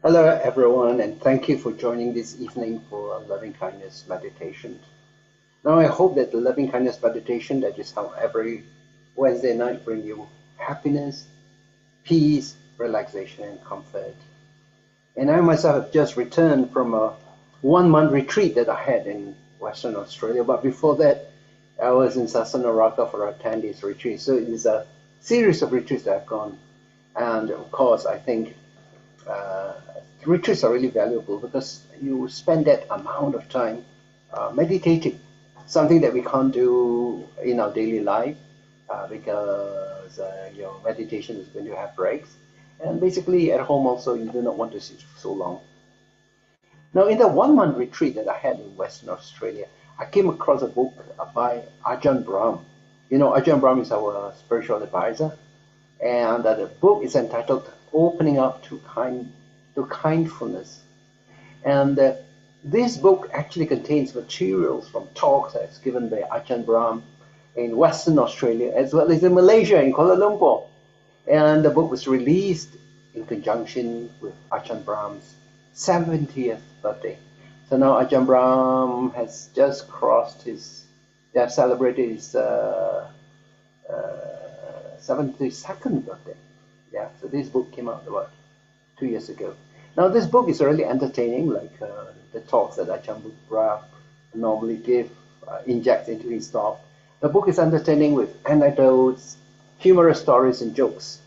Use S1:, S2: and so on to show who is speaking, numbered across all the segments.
S1: Hello, everyone, and thank you for joining this evening for a loving kindness meditation. Now, I hope that the loving kindness meditation that is held every Wednesday night bring you happiness, peace, relaxation, and comfort. And I myself have just returned from a 1 month retreat that I had in Western Australia. But before that, I was in Sasanaraka for a 10 days retreat. So it is a series of retreats that I've gone. And of course, I think uh, retreats are really valuable because you spend that amount of time meditating, something that we can't do in our daily life because your meditation is going to have breaks. And basically, at home also, you do not want to sit for so long. Now, in the 1 month retreat that I had in Western Australia, I came across a book by Ajahn Brahm. Ajahn Brahm is our spiritual advisor, and the book is entitled "Opening Up to Kindfulness." And this book actually contains materials from talks that's given by Ajahn Brahm in Western Australia as well as in Malaysia, in Kuala Lumpur. And the book was released in conjunction with Ajahn Brahm's 70th birthday. So now Ajahn Brahm has just they have celebrated his 72nd birthday. Yeah, so this book came out about 2 years ago. Now, this book is really entertaining, like the talks that Ajahn Brahm normally injects into his talk. The book is entertaining with anecdotes, humorous stories, and jokes.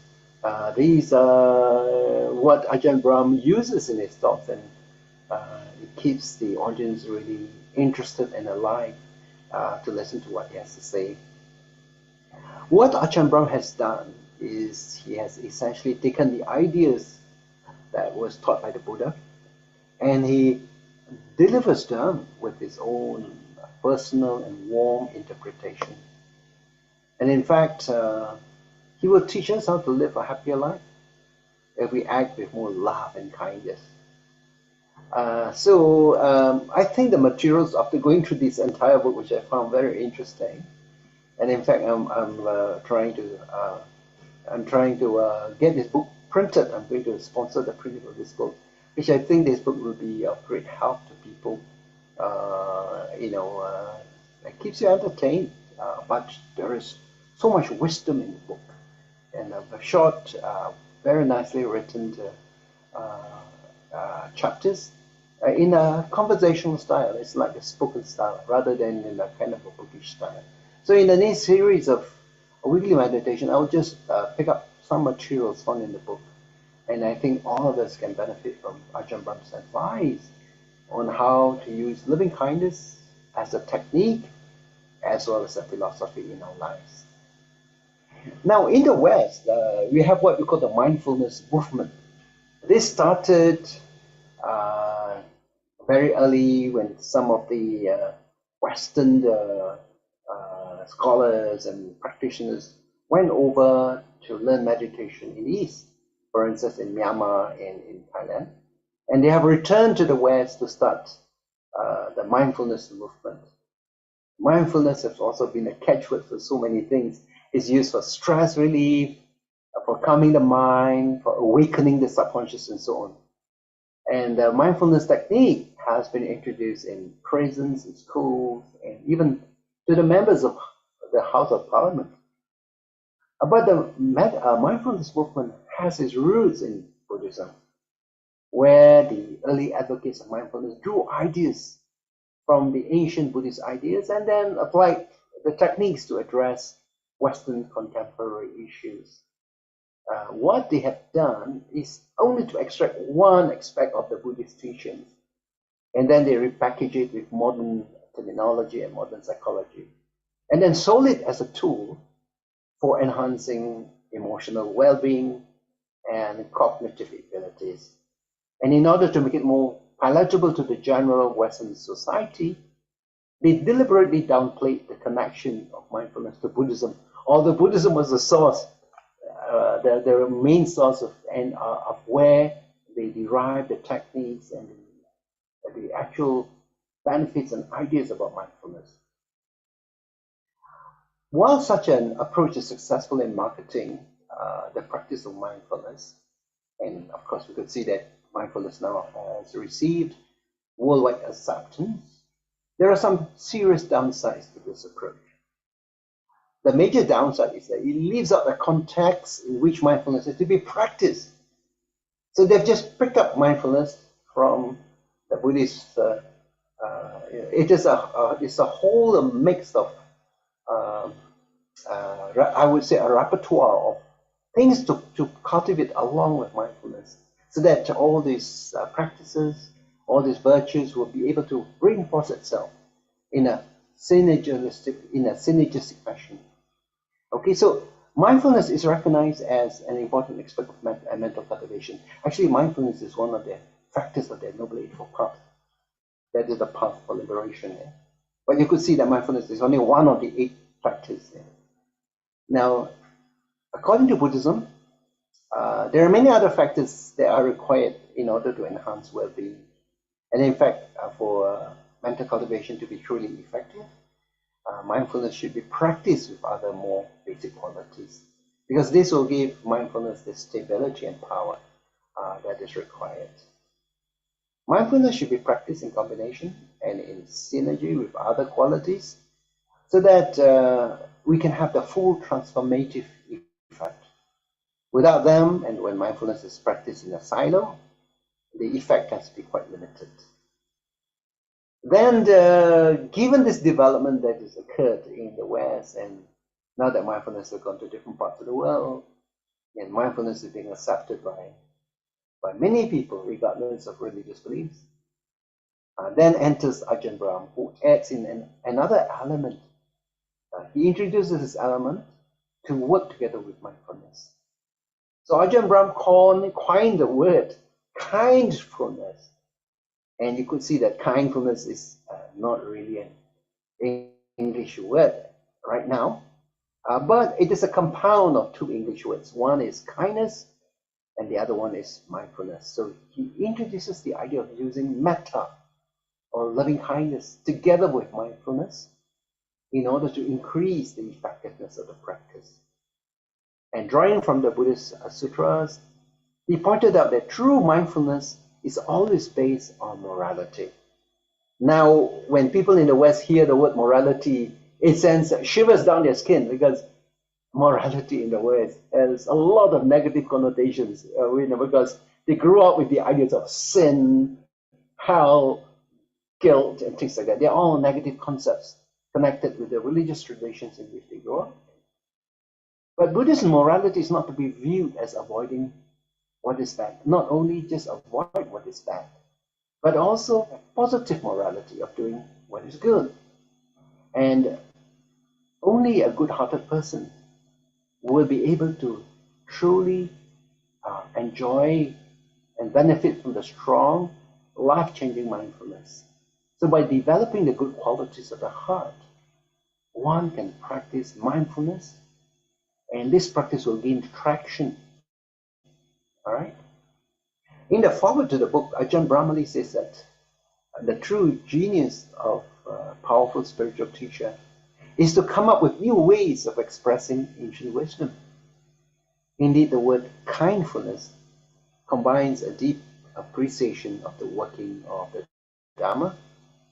S1: These are what Ajahn Brahm uses in his talks, and it keeps the audience really interested and alive to listen to what he has to say. What Ajahn Brahm has done is he has essentially taken the ideas that was taught by the Buddha and he delivers them with his own personal and warm interpretation. And in fact, he will teach us how to live a happier life if we act with more love and kindness. I think the materials after going through this entire book, which I found very interesting, and in fact, I'm trying to get this book printed. I'm going to sponsor the printing of this book, which I think this book will be of great help to people. It keeps you entertained, but there is so much wisdom in the book, and short, very nicely written chapters in a conversational style. It's like a spoken style rather than in a kind of a bookish style. So in the next series of a weekly meditation, I'll just pick up some materials found in the book. And I think all of us can benefit from Ajahn Brahm's advice on how to use loving kindness as a technique as well as a philosophy in our lives. Now, in the West, we have what we call the mindfulness movement. This started uh, very early when some of the Western scholars and practitioners went over to learn meditation in the East, for instance, in Myanmar and in Thailand. And they have returned to the West to start the mindfulness movement. Mindfulness has also been a catchword for so many things. It's used for stress relief, for calming the mind, for awakening the subconscious, and so on. And the mindfulness technique has been introduced in prisons, in schools, and even to the members of the House of Parliament. But the mindfulness movement has its roots in Buddhism, where the early advocates of mindfulness drew ideas from the ancient Buddhist ideas and then applied the techniques to address Western contemporary issues. What they have done is only to extract one aspect of the Buddhist teachings, and then they repackage it with modern terminology and modern psychology, and then sold it as a tool for enhancing emotional well-being and cognitive abilities. And in order to make it more palatable to the general Western society, they deliberately downplayed the connection of mindfulness to Buddhism, although Buddhism was the source, the main source of where they derived the techniques and the actual benefits and ideas about mindfulness. While such an approach is successful in marketing the practice of mindfulness, and of course we could see that mindfulness now has received worldwide acceptance, there are some serious downsides to this approach. The major downside is that it leaves out the context in which mindfulness is to be practiced. So they've just picked up mindfulness from the Buddhist. It's a whole mix of, I would say, a repertoire of things to cultivate along with mindfulness, so that all these practices, all these virtues will be able to reinforce itself in a synergistic fashion. Okay, so mindfulness is recognized as an important aspect of mental cultivation. Actually, mindfulness is one of the factors of the Noble Eightfold Path. That is the path for liberation. But you could see that mindfulness is only one of the 8 factors. Now, according to Buddhism, there are many other factors that are required in order to enhance well-being. And in fact, for mental cultivation to be truly effective, mindfulness should be practiced with other more basic qualities, because this will give mindfulness the stability and power that is required. Mindfulness should be practiced in combination and in synergy with other qualities, so that we can have the full transformative effect. Without them, and when mindfulness is practiced in a silo, the effect has to be quite limited. Then, given this development that has occurred in the West, and now that mindfulness has gone to different parts of the world, and mindfulness is being accepted by many people, regardless of religious beliefs, then enters Ajahn Brahm, who adds in another element. He introduces this element to work together with mindfulness. So Ajahn Brahm coined the word kindfulness. And you could see that kindfulness is not really an English word right now, but it is a compound of 2 English words. One is kindness, and the other one is mindfulness. So he introduces the idea of using metta, or loving kindness, together with mindfulness in order to increase the effectiveness of the practice. And drawing from the Buddhist sutras, he pointed out that true mindfulness is always based on morality. Now, when people in the West hear the word morality, it sends shivers down their skin, because morality in the West has a lot of negative connotations, because they grew up with the ideas of sin, hell, guilt, and things like that. They're all negative concepts connected with the religious traditions in which they grew up. But Buddhist morality is not to be viewed as avoiding what is bad. Not only just avoid what is bad, but also positive morality of doing what is good. And only a good-hearted person will be able to truly enjoy and benefit from the strong, life-changing mindfulness. So by developing the good qualities of the heart, one can practice mindfulness, and this practice will gain traction. All right? In the foreword to the book, Ajahn Brahmali says that the true genius of a powerful spiritual teacher is to come up with new ways of expressing ancient wisdom. Indeed, the word kindfulness combines a deep appreciation of the working of the Dharma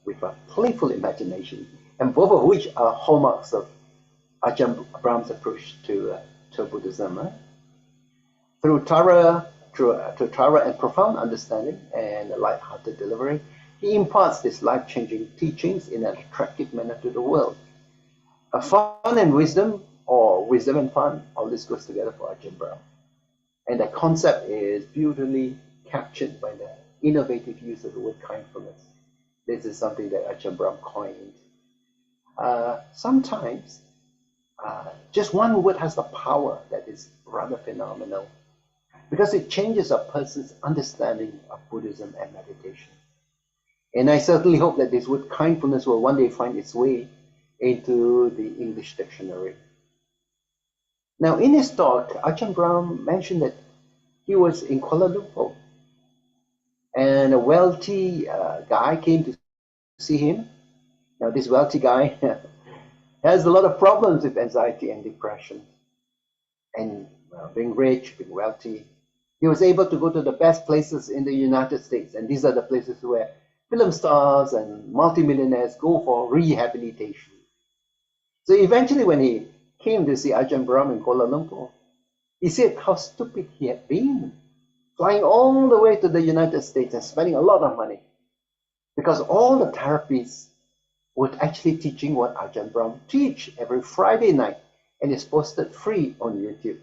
S1: with a playful imagination, and both of which are hallmarks of Ajahn Brahm's approach to Buddhism. Through thorough and profound understanding and a light-hearted delivery, he imparts these life-changing teachings in an attractive manner to the world. Fun and wisdom, or wisdom and fun, all this goes together for Ajahn Brahm. And the concept is beautifully captured by the innovative use of the word kindfulness. This is something that Ajahn Brahm coined. Sometimes, just one word has the power that is rather phenomenal, because it changes a person's understanding of Buddhism and meditation. And I certainly hope that this word kindfulness will one day find its way into the English dictionary. Now, in his talk, Ajahn Brahm mentioned that he was in Kuala Lumpur, and a wealthy guy came to see him. Now, this wealthy guy has a lot of problems with anxiety and depression. And being rich, being wealthy, He was able to go to the best places in the United States, and these are the places where film stars and multimillionaires go for rehabilitation. So eventually, when he came to see Ajahn Brahm in Kuala Lumpur, he said how stupid he had been, flying all the way to the United States and spending a lot of money, because all the therapists were actually teaching what Ajahn Brahm teach every Friday night, and it's posted free on YouTube.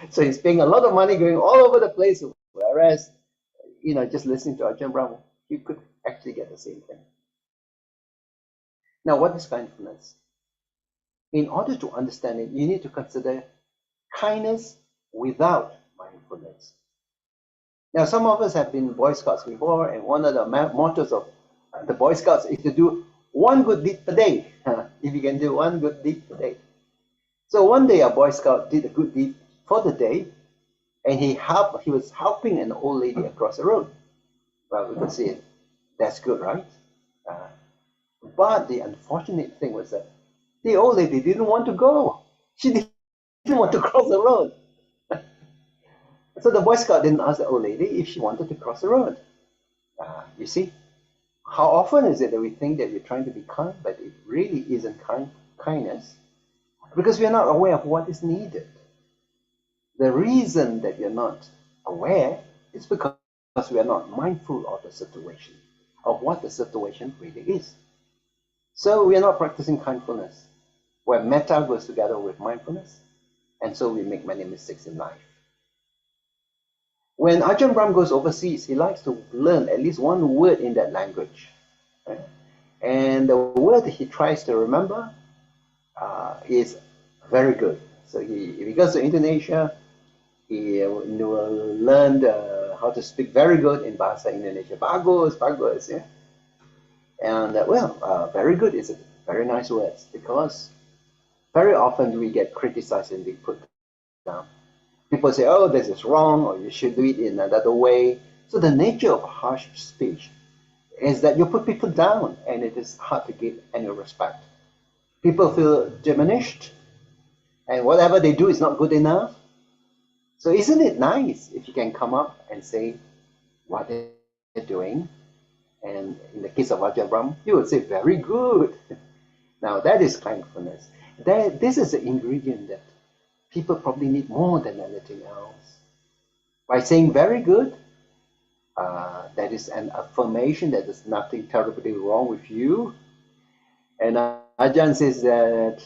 S1: So he's paying a lot of money going all over the place, whereas, just listening to Ajahn Brahm, you could actually get the same thing. Now, what is kindness? In order to understand it, you need to consider kindness without mindfulness. Now, some of us have been Boy Scouts before, and one of the mottos of the Boy Scouts is to do one good deed per day. If you can do one good deed per day. So one day a Boy Scout did a good deed for the day, and he was helping an old lady across the road. Well, we could say that's good, right? But the unfortunate thing was that the old lady didn't want to go. She didn't want to cross the road. So the Boy Scout didn't ask the old lady if she wanted to cross the road. You see, how often is it that we think that we're trying to be kind, but it really isn't kindness, because we are not aware of what is needed. The reason that we are not aware is because we are not mindful of the situation, of what the situation really is. So we are not practicing kindfulness, where metta goes together with mindfulness, and so we make many mistakes in life. When Ajahn Brahm goes overseas, he likes to learn at least one word in that language. Right? And the word he tries to remember is very good. So if he goes to Indonesia, he will learn how to speak very good in Bahasa Indonesia. Bagus, bagus. Yeah? And very good is a very nice word, because very often we get criticized and we put down. People say, oh, this is wrong, or you should do it in another way. So the nature of harsh speech is that you put people down, and it is hard to give any respect. People feel diminished, and whatever they do is not good enough. So isn't it nice if you can come up and say what they're doing? And in the case of Ajahn Brahm, you would say, very good. Now that is kindfulness. This is the ingredient that people probably need more than anything else. By saying very good, that is an affirmation that there's nothing terribly wrong with you. And Ajahn says that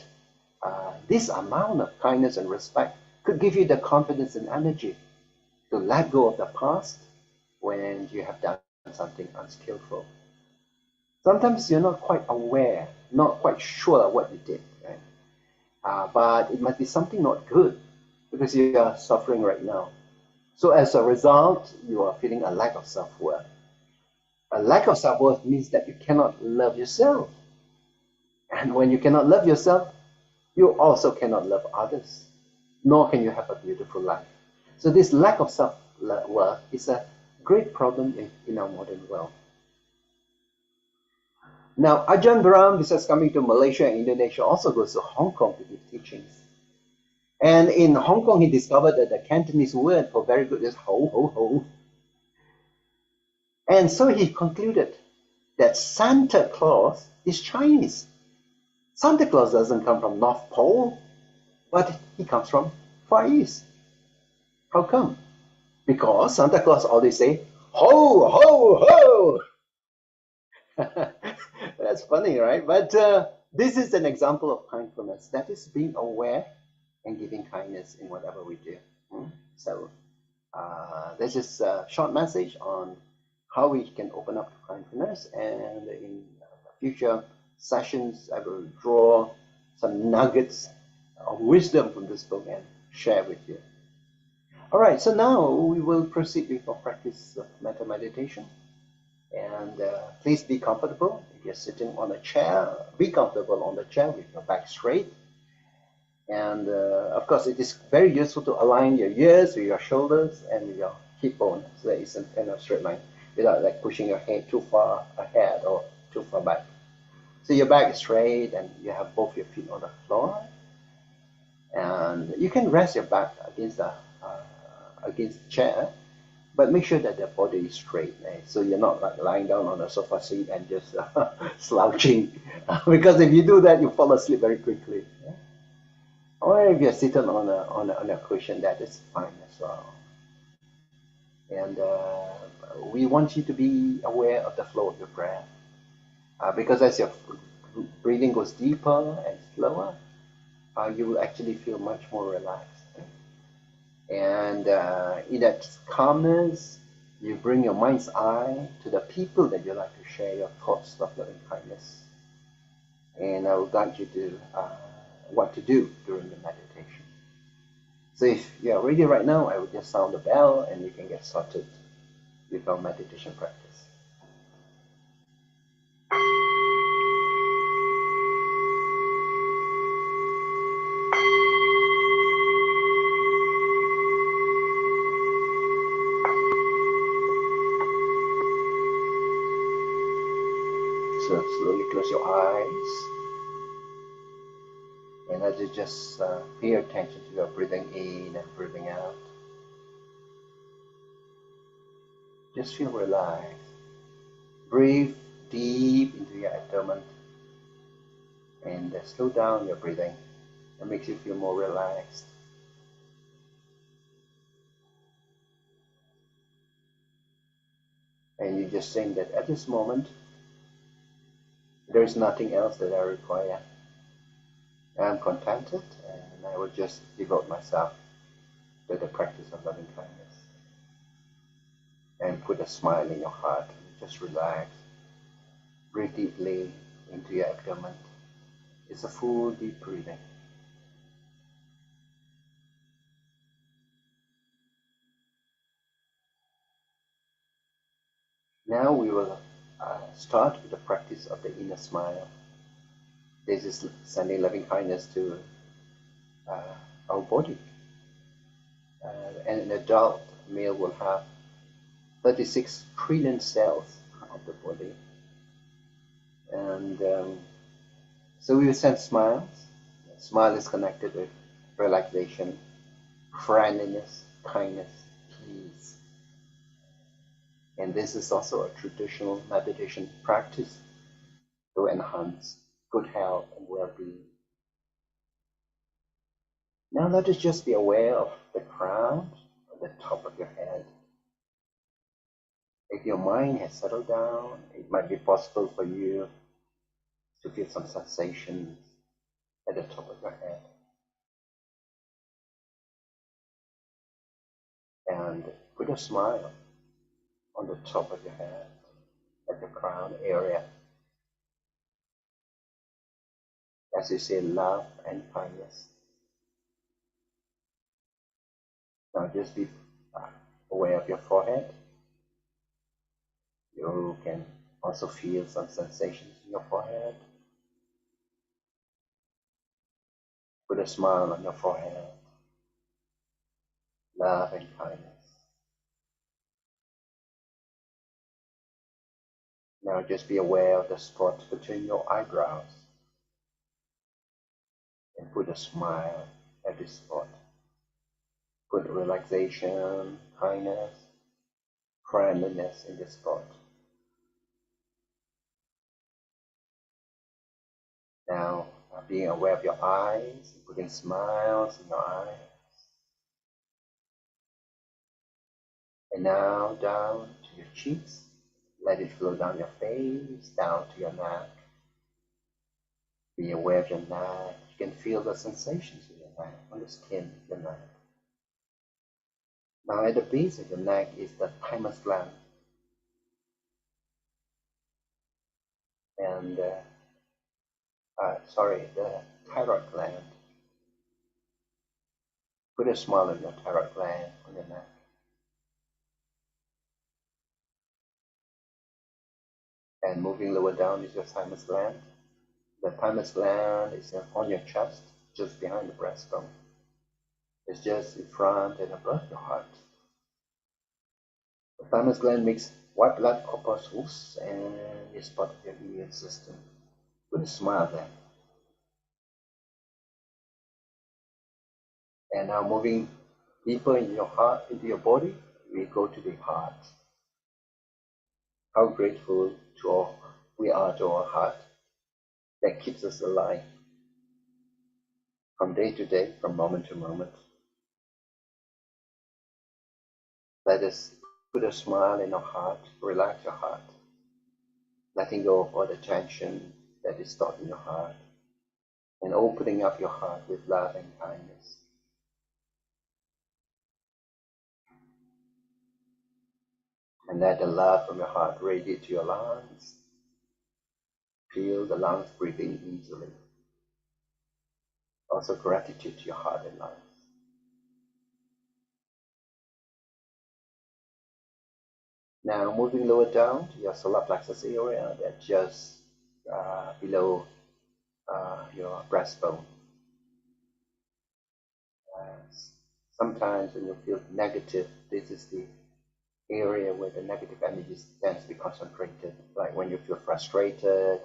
S1: this amount of kindness and respect could give you the confidence and energy to let go of the past when you have done something unskillful. Sometimes you're not quite aware, not quite sure what you did, right? But it might be something not good, because you are suffering right now. So as a result, you are feeling a lack of self-worth. A lack of self-worth means that you cannot love yourself. And when you cannot love yourself, you also cannot love others, nor can you have a beautiful life. So this lack of self-worth is a great problem in our modern world. Now, Ajahn Brahm, besides coming to Malaysia and Indonesia, also goes to Hong Kong to give teachings. And in Hong Kong, he discovered that the Cantonese word for very good is ho, ho, ho. And so he concluded that Santa Claus is Chinese. Santa Claus doesn't come from North Pole, but he comes from Far East. How come? Because Santa Claus always say, ho, ho, ho. That's funny, right? But this is an example of kindfulness. That is being aware and giving kindness in whatever we do. So this is a short message on how we can open up to kindfulness. And in future sessions, I will draw some nuggets of wisdom from this book and share with you. All right, so now we will proceed with our practice of metta meditation. And please be comfortable. If you're sitting on a chair, be comfortable on the chair with your back straight. And of course, it is very useful to align your ears with your shoulders and with your hip bone, so that it's in kind of straight line, without like pushing your head too far ahead or too far back. So your back is straight, and you have both your feet on the floor. And you can rest your back against a against the chair, but make sure that the body is straight, so you're not like lying down on a sofa seat and just slouching, because if you do that, you fall asleep very quickly. Yeah? Or if you're seated on a cushion, that is fine as well. And we want you to be aware of the flow of your breath, because as your breathing goes deeper and slower, you will actually feel much more relaxed. And in that calmness, you bring your mind's eye to the people that you like to share your thoughts of loving kindness. And I will guide you to what to do during the meditation. So if you're ready right now, I will just sound the bell and you can get started with our meditation practice. So slowly close your eyes, and as you just pay attention to your breathing in and breathing out, just feel relaxed. Breathe deep into your abdomen and slow down your breathing. It makes you feel more relaxed. And you just think that at this moment, there is nothing else that I require. I am contented, and I will just devote myself to the practice of loving kindness. And put a smile in your heart. And just relax. Breathe deeply into your abdomen. It's a full deep breathing. Now we will start with the practice of the inner smile. This is sending loving kindness to our body. And an adult male will have 36 trillion cells of the body. And so we will send smiles. Smile is connected with relaxation, friendliness, kindness, peace. And this is also a traditional meditation practice to enhance good health and well-being. Now let us just be aware of the crown at the top of your head. If your mind has settled down, it might be possible for you to feel some sensations at the top of your head. And put a smile on the top of your head, at the crown area. As you say, love and kindness. Now just be aware of your forehead. You can also feel some sensations in your forehead. Put a smile on your forehead. Love and kindness. Now just be aware of the spot between your eyebrows. And put a smile at this spot. Put relaxation, kindness, friendliness in this spot. Now, being aware of your eyes, putting smiles in your eyes. And now down to your cheeks. Let it flow down your face, down to your neck. Be aware of your neck. You can feel the sensations in your neck, on the skin of your neck. Now at the base of your neck is the thymus gland. And the thyroid gland. Put a smile on your thyroid gland on your neck. And moving lower down is your thymus gland. The thymus gland is on your chest, just behind the breastbone. It's just in front and above your heart. The thymus gland makes white blood corpuscles and is part of your immune system. Put a smile there. And now moving deeper in your heart, into your body, we go to the heart. How grateful we are to our heart that keeps us alive from day to day, from moment to moment. Let us put a smile in our heart, relax your heart, letting go of all the tension that is stored in your heart, and opening up your heart with love and kindness. And let the love from your heart radiate to your lungs. Feel the lungs breathing easily. Also gratitude to your heart and lungs. Now moving lower down to your solar plexus area, that's just below your breastbone. Sometimes when you feel negative, this is the area where the negative energy tends to be concentrated, like when you feel frustrated,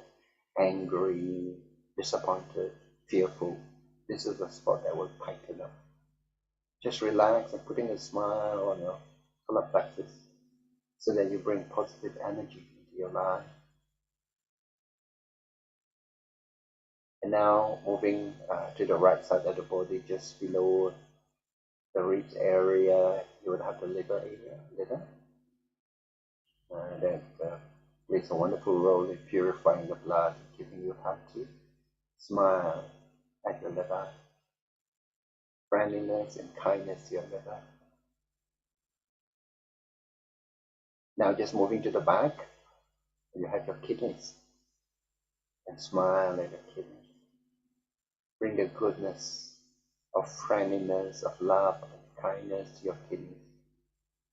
S1: angry, disappointed, fearful. This is the spot that will tighten up. Just relax and putting a smile on your solar plexus so that you bring positive energy into your life. And now moving to the right side of the body, just below the ribs area, you would have the liver area. That plays a wonderful role in purifying the blood, giving you heart to smile at your liver, friendliness and kindness to your liver. Now just moving to the back, you have your kidneys, and smile at your kidneys. Bring the goodness of friendliness, of love, and kindness to your kidneys,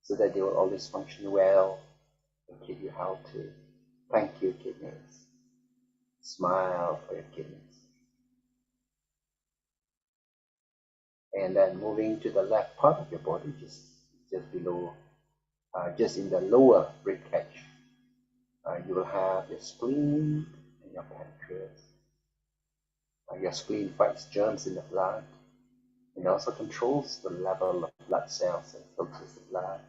S1: so that they will always function well and keep you healthy. Thank you, kidneys. Smile for your kidneys. And then moving to the left part of your body, just below, just in the lower rib cage, you will have your spleen and your pancreas. Your spleen fights germs in the blood and also controls the level of blood cells and filters the blood.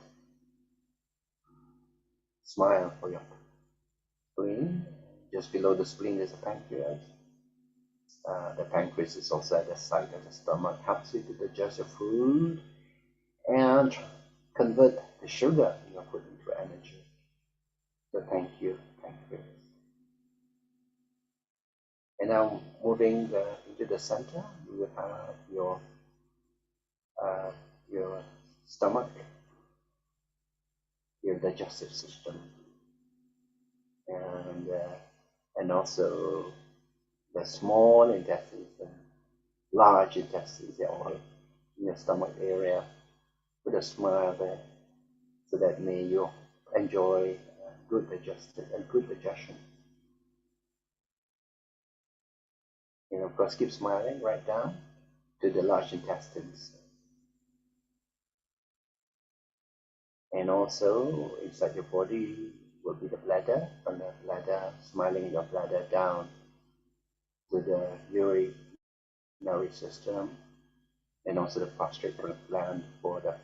S1: Smile for your spleen. Just below the spleen is a pancreas. The pancreas is also at the side of the stomach, helps you to digest your food and convert the sugar in your food into energy. So thank you, pancreas. And now moving into the center, you will have your stomach, your digestive system, and also the small intestines and large intestines. They're all in your stomach area. Put a smile there, so that may you enjoy good digestion. And of course, keep smiling right down to the large intestines. And also, inside your body will be the bladder, from the bladder, smiling your bladder down to the urinary system, and also the prostate gland for the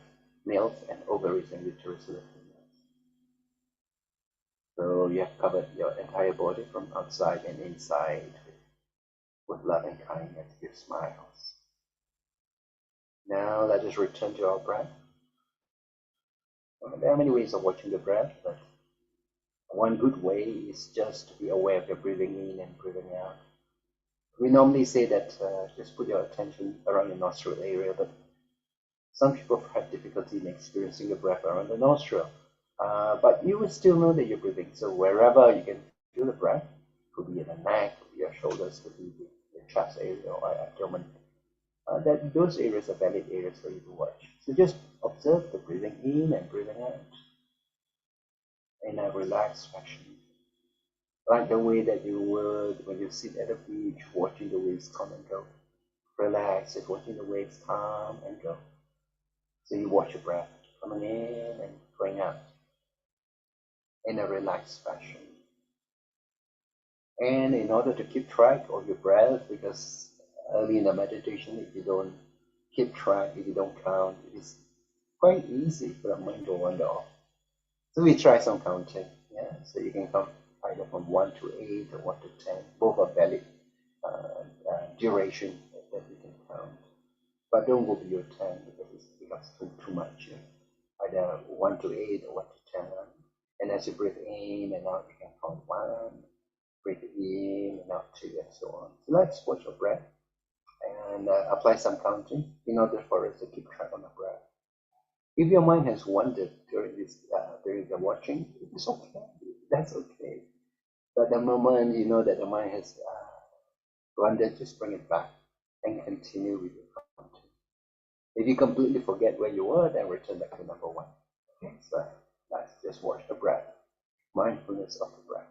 S1: males, and ovaries and uterus for the females. So you have covered your entire body from outside and inside with love and kindness, with smiles. Now let us return to our breath. There are many ways of watching the breath, but one good way is just to be aware of your breathing in and breathing out. We normally say that just put your attention around your nostril area, but some people have difficulty in experiencing the breath around the nostril. But you will still know that you're breathing. So wherever you can feel the breath, it could be in the neck, could be your shoulders, could be your chest area or abdomen. Those areas are valid areas for you to watch. So just observe the breathing in and breathing out in a relaxed fashion. Like the way that you would when you sit at the beach, watching the waves come and go. Relax, just watching the waves come and go. So you watch your breath coming in and going out in a relaxed fashion. And in order to keep track of your breath, because early in the meditation, if you don't keep track, if you don't count, it is quite easy for the mind to wander off. So we try some counting. Yeah, so you can count either from 1 to 8 or 1 to 10. Both are valid duration that you can count. But don't go beyond 10 because it becomes too much. Yeah? Either 1 to 8 or 1 to 10. And as you breathe in and out, you can count 1, breathe in and out 2, and so on. So let's watch your breath and apply some counting in order for us to keep track on the breath. If your mind has wandered during the watching, it's okay. That's okay. But the moment you know that the mind has wandered, just bring it back and continue with your counting. If you completely forget where you were, then return back to number 1. Okay, so let's just watch the breath. Mindfulness of the breath.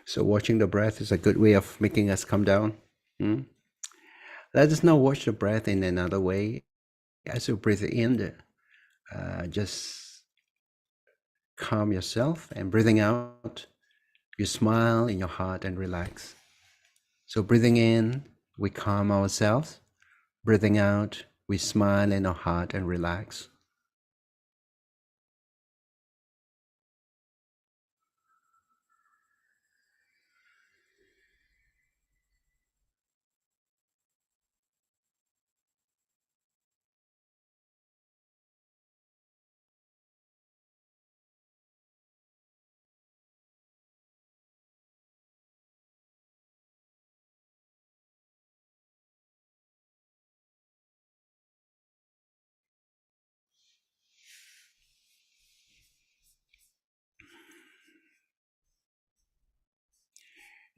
S2: So watching the breath is a good way of making us come down. Let us now watch the breath in another way. As you breathe in, just calm yourself, and breathing out, you smile in your heart and relax. So breathing in, we calm ourselves. Breathing out, we smile in our heart and relax.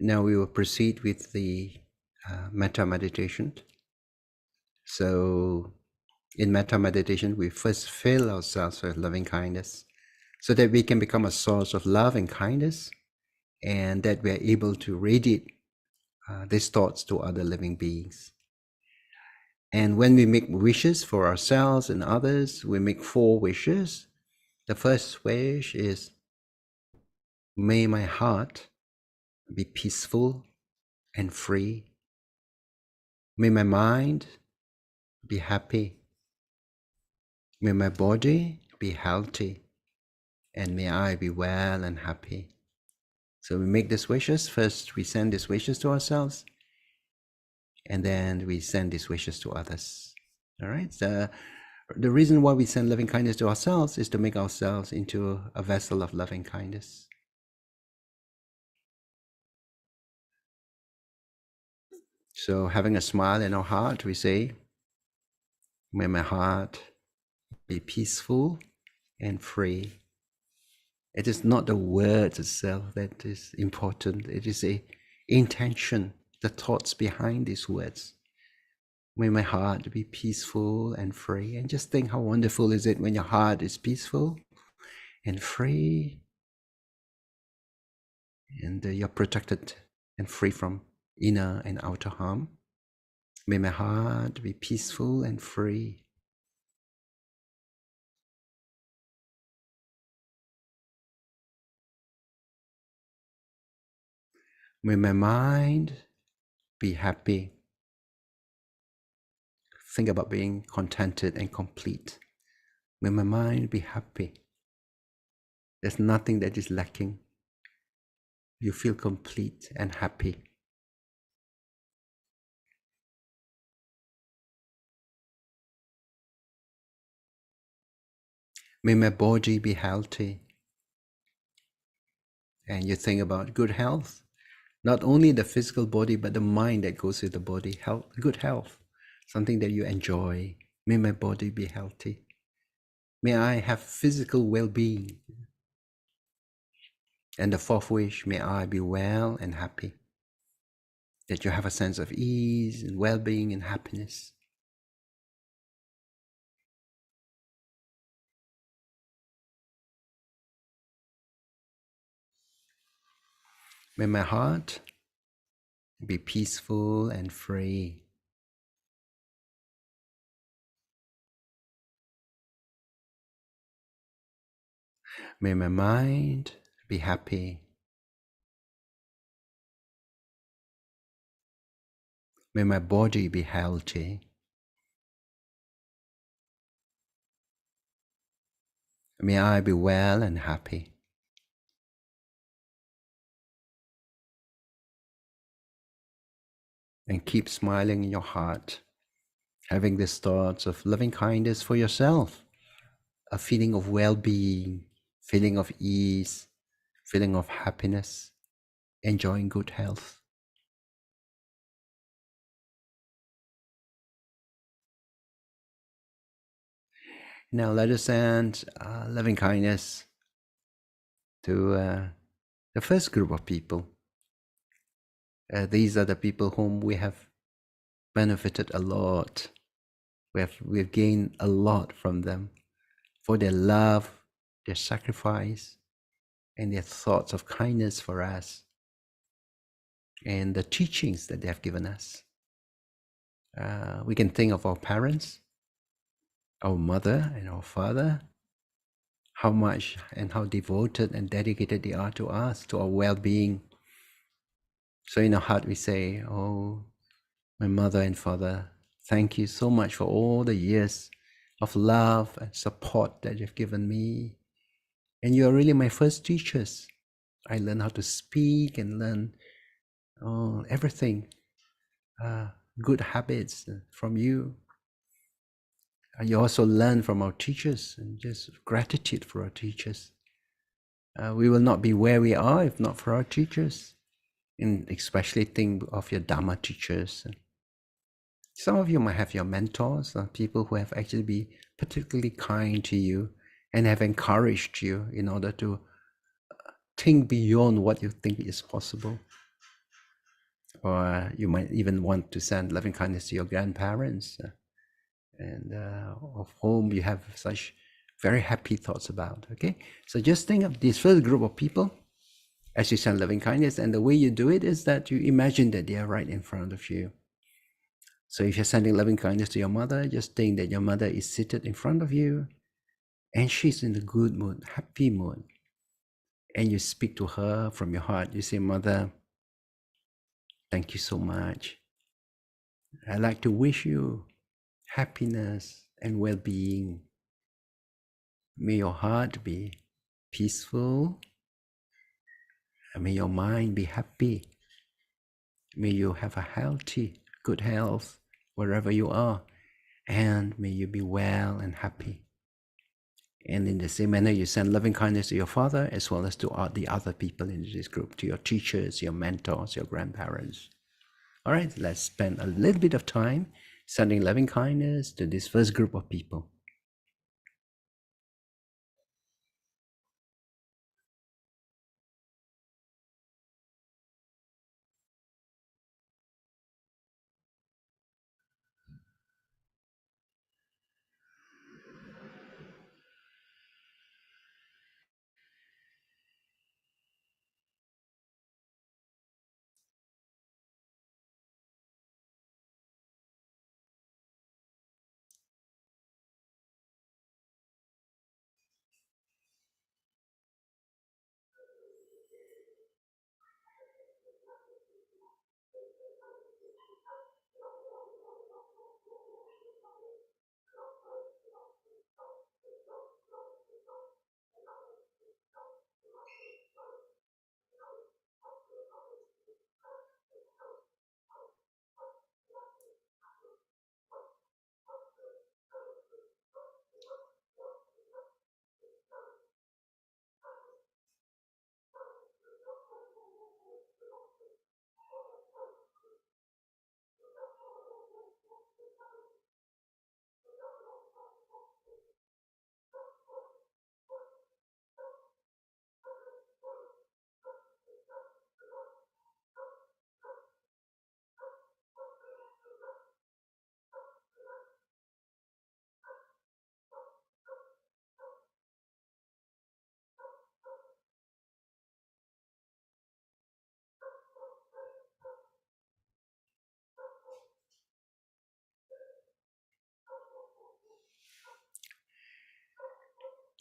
S2: Now we will proceed with the Metta meditation. So in Metta meditation, we first fill ourselves with loving kindness so that we can become a source of love and kindness, and that we are able to radiate these thoughts to other living beings. And when we make wishes for ourselves and others, we make 4 wishes. The first wish is, may my heart be peaceful and free. May my mind be happy. May my body be healthy. And may I be well and happy. So we make these wishes. First, we send these wishes to ourselves, and then we send these wishes to others. All right. So the reason why we send loving kindness to ourselves is to make ourselves into a vessel of loving kindness. So having a smile in our heart, we say, may my heart be peaceful and free. It is not the words itself that is important. It is the intention, the thoughts behind these words. May my heart be peaceful and free. And just think how wonderful is it when your heart is peaceful and free, and you're protected and free from inner and outer harm. May my heart be peaceful and free. May my mind be happy. Think about being contented and complete. May my mind be happy. There's nothing that is lacking. You feel complete and happy. May my body be healthy. And you think about good health. Not only the physical body, but the mind that goes with the body. Health, good health. Something that you enjoy. May my body be healthy. May I have physical well-being. And the fourth wish, may I be well and happy. That you have a sense of ease and well-being and happiness. May my heart be peaceful and free. May my mind be happy. May my body be healthy. May I be well and happy. And keep smiling in your heart, having these thoughts of loving kindness for yourself, a feeling of well-being, feeling of ease, feeling of happiness, enjoying good health. Now let us send loving kindness to the first group of people. These are the people whom we have benefited a lot. We've gained a lot from them for their love, their sacrifice, and their thoughts of kindness for us, and the teachings that they have given us. We can think of our parents, our mother and our father, how much and how devoted and dedicated they are to us, to our well-being. So in our heart we say, oh, my mother and father, thank you so much for all the years of love and support that you've given me. And you are really my first teachers. I learned how to speak and learn everything, good habits from you. You also learn from our teachers, and just gratitude for our teachers. We will not be where we are if not for our teachers, and especially think of your Dharma teachers. Some of you might have your mentors, people who have actually been particularly kind to you and have encouraged you in order to think beyond what you think is possible. Or you might even want to send loving kindness to your grandparents, and of whom you have such very happy thoughts about. Okay, so just think of this first group of people as you send loving kindness, and the way you do it is that you imagine that they are right in front of you. So if you're sending loving kindness to your mother, just think that your mother is seated in front of you and she's in a good mood, happy mood. And you speak to her from your heart. You say, Mother, thank you so much. I'd like to wish you happiness and well-being. May your heart be peaceful. And may your mind be happy. May you have a healthy, good health wherever you are. And may you be well and happy. And in the same manner, you send loving kindness to your father as well as to the other people in this group, to your teachers, your mentors, your grandparents. All right, let's spend a little bit of time sending loving kindness to this first group of people.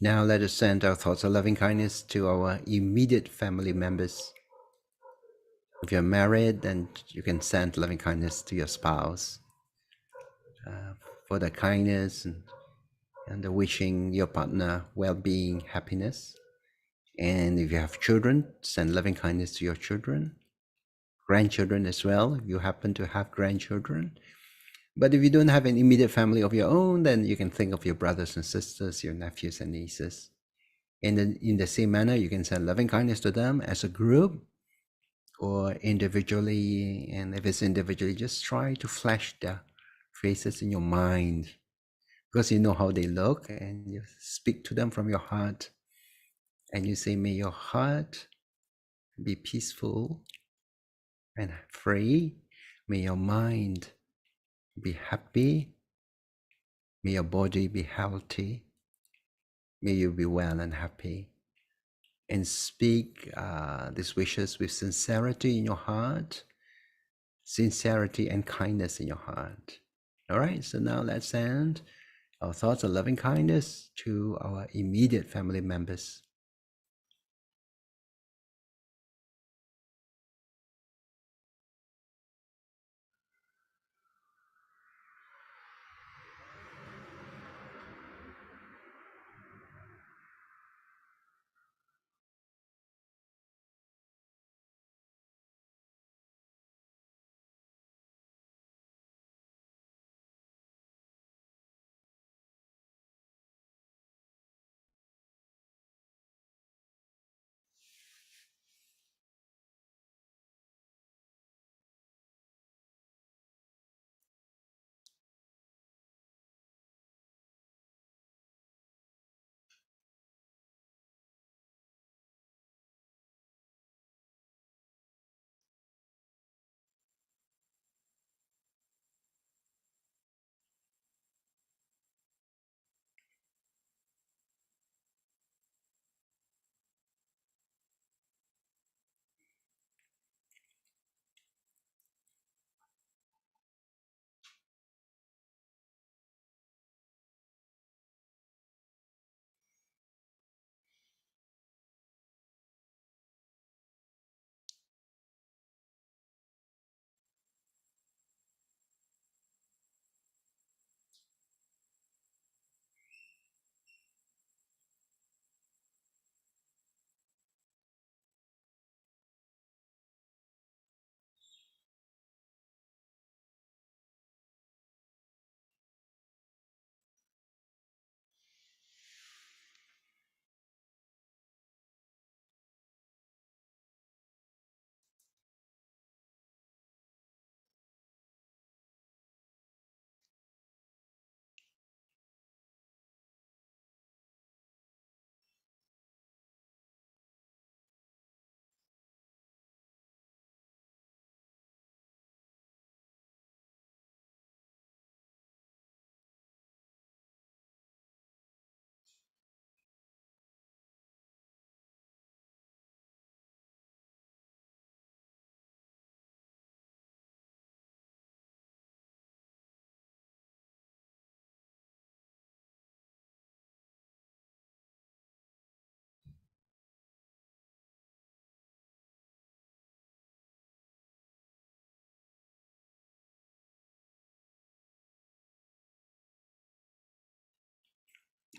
S2: Now let us send our thoughts of loving kindness to our immediate family members. If you're married, then you can send loving kindness to your spouse for the kindness and the wishing your partner well-being, happiness. And if you have children, send loving kindness to your children, grandchildren as well, if you happen to have grandchildren. But if you don't have an immediate family of your own, then you can think of your brothers and sisters, your nephews and nieces. And then in the same manner, you can send loving kindness to them as a group or individually. And if it's individually, just try to flash their faces in your mind, because you know how they look, and you speak to them from your heart. And you say, may your heart be peaceful and free. May your mind be happy. May your body be healthy. May you be well and happy. And speak these wishes with sincerity in your heart, sincerity and kindness in your heart. All right, so now let's send our thoughts of loving kindness to our immediate family members.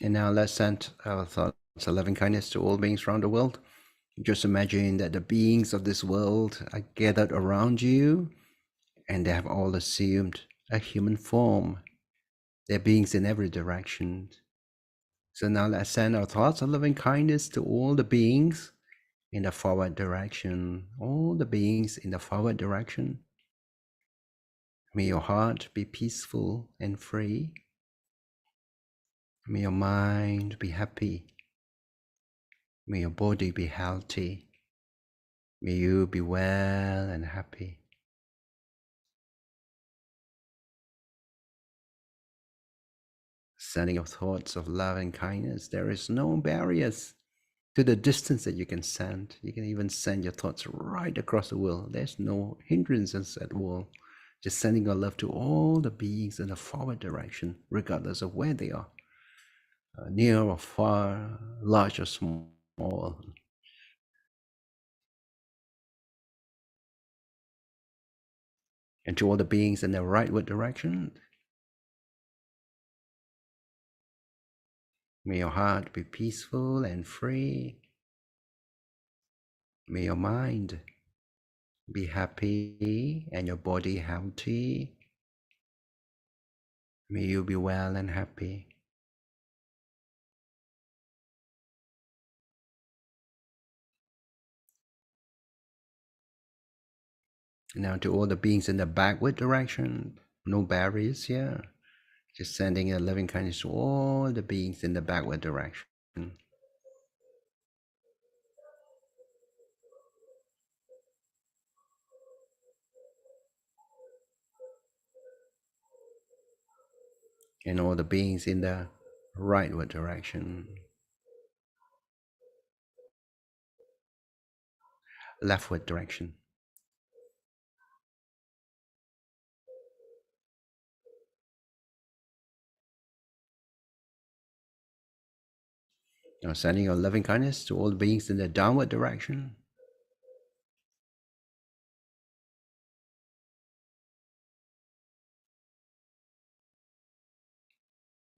S2: And now let's send our thoughts of loving kindness to all beings around the world. Just imagine that the beings of this world are gathered around you, and they have all assumed a human form. They're beings in every direction. So now let's send our thoughts of loving kindness to all the beings in the forward direction. All the beings in the forward direction. May your heart be peaceful and free. May your mind be happy. May your body be healthy. May you be well and happy. Sending of thoughts of love and kindness. There is no barriers to the distance that you can send. You can even send your thoughts right across the world. There's no hindrances at all. Just sending your love to all the beings in a forward direction, regardless of where they are. near or far, large or small. And to all the beings in the rightward direction, may your heart be peaceful and free. May your mind be happy and your body healthy. May you be well and happy. Now to all the beings in the backward direction, no barriers here. Just sending a loving kindness to all the beings in the backward direction. And all the beings in the rightward direction. Leftward direction. Now sending your loving kindness to all the beings in the downward direction.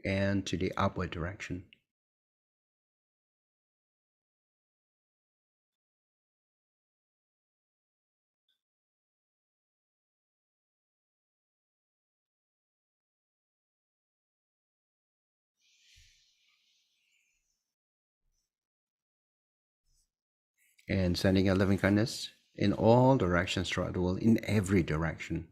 S2: And to the upward direction. And sending a loving kindness in all directions throughout the world, in every direction.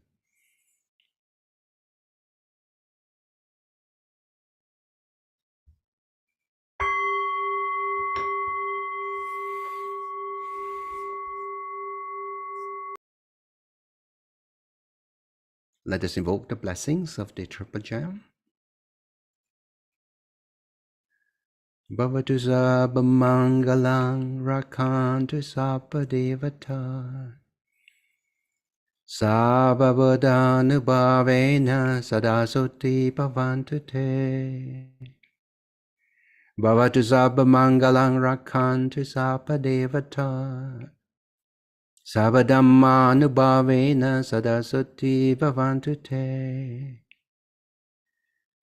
S2: Let us invoke the blessings of the Triple Gem. Bhavatu sabba mangalang rakantu sabba devata. Sabba buddhanubhavena sadasoti bhavantu te. Bhavatu sabba mangalang rakantu sabba devata. Sabba dhammanubhavena sadasoti bhavantu te.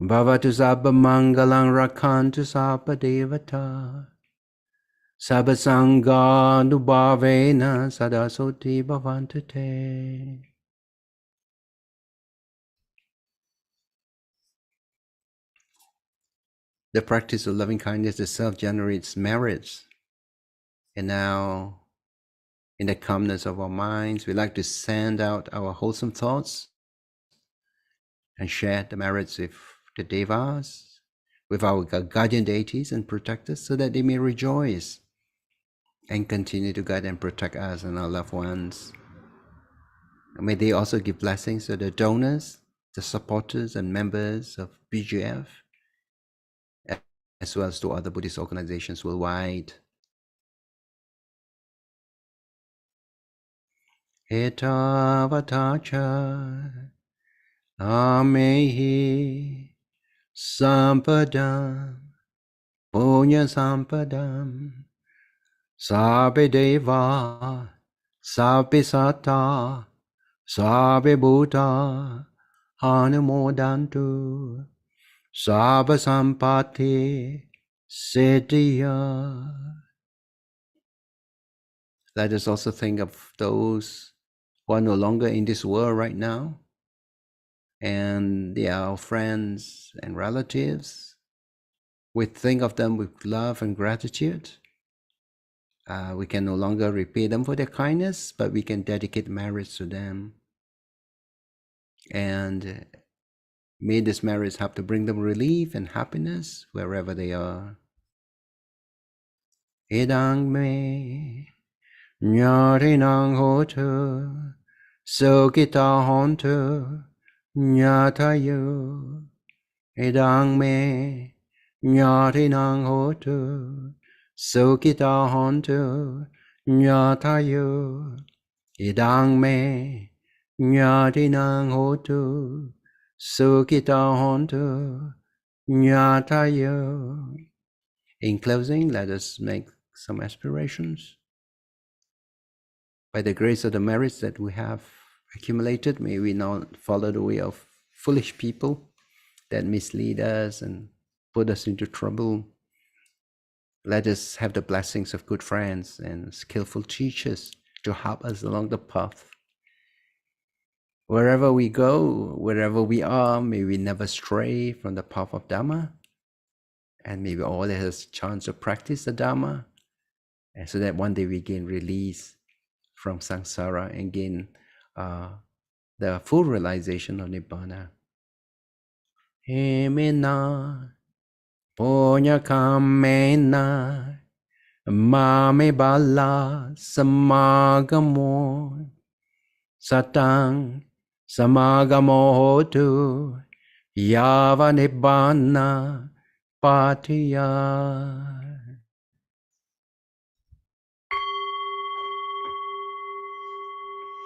S2: Bhavatu sabba mangalang rakantu sabba devata. Sabba sanganubhavena sadasoti bhavantu te. The practice of loving kindness itself generates merits. And now, in the calmness of our minds, we like to send out our wholesome thoughts and share the merits with the devas, with our guardian deities and protectors, so that they may rejoice and continue to guide and protect us and our loved ones. And may they also give blessings to the donors, the supporters and members of BGF, as well as to other Buddhist organizations worldwide. Etavatacha amehi sampadam punya sampadam sabbe deva sabbe satta sabbe bhuta hanumodantu sabba sampati siddhya. Let us also think of those who are no longer in this world right now, and they are our friends and relatives. We think of them with love and gratitude. We can no longer repay them for their kindness, but we can dedicate merits to them. And may this merits help to bring them relief and happiness wherever they are. Idang me Nyarinang hotu Sokita hontu Nyatayu Idang me Nyarinang hotu Sokita hontu Nyatayu Idang me Nyarinang hotu Sokita hontu Nyatayo. In closing, let us make some aspirations. By the grace of the merits that we have accumulated, may we not follow the way of foolish people that mislead us and put us into trouble. Let us have the blessings of good friends and skillful teachers to help us along the path. Wherever we go, wherever we are, may we never stray from the path of Dhamma, and may we always have a chance to practice the Dhamma, and so that one day we gain release from samsara and gain the full realization of Nibbana. Hemena punya kamena mame bala samagamo satang samagamo hotu yava nibbana patiya.